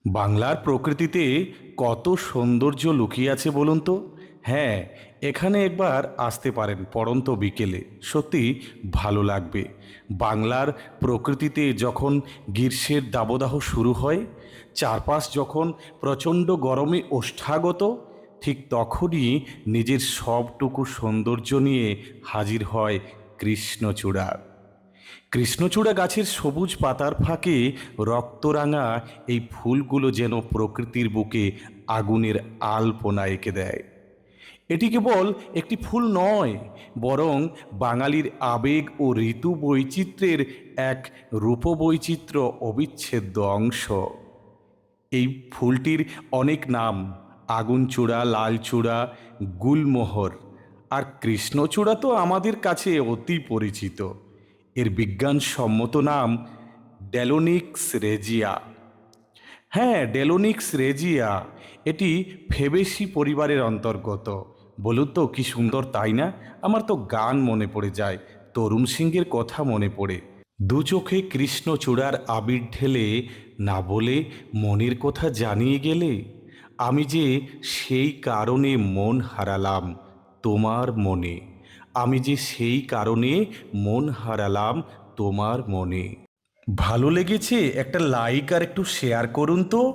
বাংলার প্রকৃতিতে কত সৌন্দর্য লুকিয়ে আছে বলুন তো। হ্যাঁ, এখানে একবার আসতে পারেন পড়ন্ত বিকেলে, সত্যি ভালো লাগবে। বাংলার প্রকৃতিতে যখন গ্রীষ্মের দাবদাহ শুরু হয়, চারপাশ যখন প্রচণ্ড গরমে ওষ্ঠাগত, ঠিক তখনই নিজের সবটুকু সৌন্দর্য নিয়ে হাজির হয় কৃষ্ণচূড়া। কৃষ্ণচূড়া গাছের সবুজ পাতার ফাঁকে রক্তরাঙা এই ফুলগুলো যেন প্রকৃতির বুকে আগুনের আলপনা এঁকে দেয়। এটি কেবল একটি ফুল নয়, বরং বাঙালির আবেগ ও ঋতু বৈচিত্র্যের এক রূপবৈচিত্র্য অবিচ্ছেদ্য অংশ। এই ফুলটির অনেক নাম: আগুনচূড়া, লালচূড়া, গুলমোহর। আর কৃষ্ণচূড়া তো আমাদের কাছে অতি পরিচিত। এর বিজ্ঞানসম্মত নাম ডেলোনিক্স রেজিয়া। হ্যাঁ, ডেলোনিক্স রেজিয়া। এটি ফেবেসি পরিবারের অন্তর্গত। বলুন তো কি সুন্দর, তাই না? আমার তো গান মনে পড়ে যায়, তরুণ সিংহের কথা মনে পড়ে। দু চোখে কৃষ্ণচূড়ার আবির ঢেলে না বলে মনের কথা জানিয়ে গেলে, আমি যে সেই কারণে মন হারালাম তোমার মনে। আমি যে সেই কারণে মন হারালাম তোমার মনে। ভালো লেগেছে একটা লাইক আর একটু শেয়ার করুন তো।